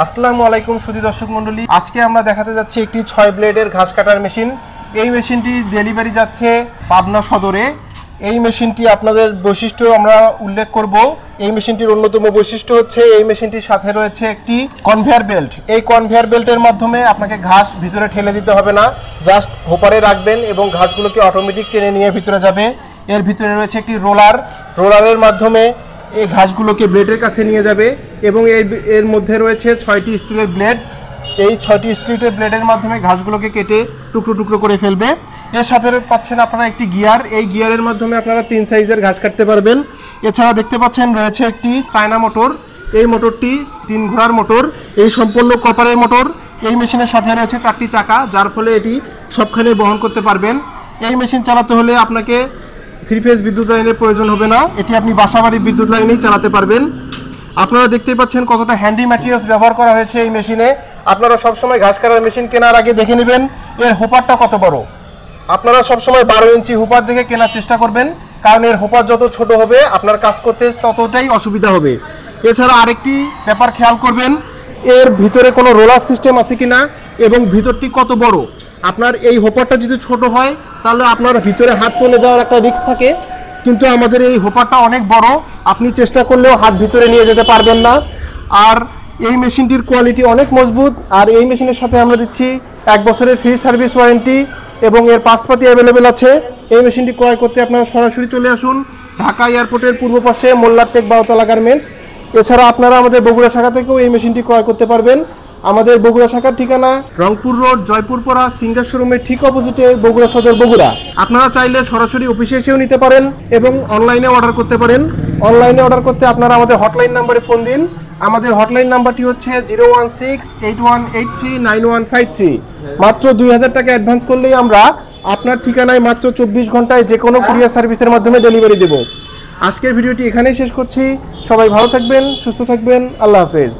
আসসালামু আলাইকুম সুধী দর্শক মণ্ডলী, আজকে আমরা দেখাতে যাচ্ছি একটি 6 ব্লেডের ঘাস কাটার মেশিন। এই মেশিনটি ডেলিভারি যাচ্ছে পাবনা সদরে। এই মেশিনটি আপনাদের বৈশিষ্ট্য আমরা উল্লেখ করব। এই মেশিনটির অন্যতম বৈশিষ্ট্য হচ্ছে এই মেশিনটির সাথে রয়েছে একটি কনভেয়ার বেল্ট। এই কনভেয়ার বেল্টের মাধ্যমে আপনাকে ঘাস ভিতরে ঠেলে দিতে হবে না, জাস্ট হোপারে রাখবেন এবং ঘাসগুলোকে অটোমেটিক টেনে নিয়ে ভিতরে যাবে। এর ভিতরে রয়েছে একটি রোলারের মাধ্যমে এই ঘাসগুলোকে ব্লেডের কাছে নিয়ে যাবে এবং এর মধ্যে রয়েছে 6টি স্টিলের ব্লেড। এই 6টি স্টিলের ব্লেডের মাধ্যমে ঘাসগুলোকে কেটে টুকরো টুকরো করে ফেলবে। এর সাথে পাচ্ছেন আপনারা একটি গিয়ার। এই গিয়ারের মাধ্যমে আপনারা 3 সাইজের ঘাস কাটতে পারবেন। এছাড়া দেখতে পাচ্ছেন রয়েছে একটি চায়না মোটর। এই মোটরটি 3 ঘোড়ার মোটর, এই সম্পূর্ণ কপারের মোটর। এই মেশিনের সাথে রয়েছে 4টি চাকা, যার ফলে এটি সবখানে বহন করতে পারবেন। এই মেশিন চালাতে হলে আপনাকে 3 ফেজ বিদ্যুৎ লাইনের প্রয়োজন হবে না, এটি আপনি বাসাবাড়ির বিদ্যুৎ লাইনেই চালাতে পারবেন। আপনারা দেখতেই পাচ্ছেন কতটা হ্যান্ডি ম্যাটেরিয়ালস ব্যবহার করা হয়েছে এই মেশিনে। আপনারা সবসময় ঘাস কাটার মেশিন কেনার আগে দেখে নেবেন এর হোপারটা কত বড়। আপনারা সবসময় 12 ইঞ্চি হোপার দেখে কেনার চেষ্টা করবেন, কারণ এর হোপার যত ছোট হবে আপনার কাজ করতে ততটাই অসুবিধা হবে। এছাড়া আরেকটি ব্যাপার খেয়াল করবেন, এর ভিতরে কোনো রোলার সিস্টেম আছে কিনা এবং ভিতরটি কত বড়। আপনার এই হোপারটা যদি ছোট হয় তাহলে আপনার ভিতরে হাত চলে যাওয়ার একটা রিস্ক থাকে, কিন্তু আমাদের এই হোপারটা অনেক বড়, আপনি চেষ্টা করলেও হাত ভিতরে নিয়ে যেতে পারবেন না। আর এই মেশিনটির কোয়ালিটি অনেক মজবুত। আর এই মেশিনের সাথে আমরা দিচ্ছি 1 বছরের ফ্রি সার্ভিস ওয়ারেন্টি এবং এর পাসপাতি অ্যাভেলেবেল আছে। এই মেশিনটি ক্রয় করতে আপনারা সরাসরি চলে আসুন ঢাকা এয়ারপোর্টের পূর্ব পাশে মোল্লারটেক 12তলা গার্মেন্টস। এছাড়া আপনারা আমাদের বগুড়া শাখা থেকেও এই মেশিনটি ক্রয় করতে পারবেন। আমাদের বগুড়া শাখার ঠিকানা রংপুর রোড, জয়পুরপাড়া, সিঙ্গার শোরুমের ঠিক অপোজিটে, বগুড়া সদর, বগুড়া। আপনারা চাইলে সরাসরি অফিসে এসেও নিতে পারেন এবং অনলাইনে অর্ডার করতে পারেন। অনলাইনে অর্ডার করতে আপনারা আমাদের হটলাইন নাম্বারে ফোন দিন। আমাদের হটলাইন নাম্বারটি হচ্ছে 01681839153। মাত্র 2000 টাকা অ্যাডভান্স করলেই আমরা আপনার ঠিকানায় মাত্র 24 ঘন্টায় যে কোনো কুরিয়ার সার্ভিসের মাধ্যমে ডেলিভারি দেব। আজকের ভিডিওটি এখানেই শেষ করছি। সবাই ভালো থাকবেন, সুস্থ থাকবেন, আল্লাহ হাফেজ।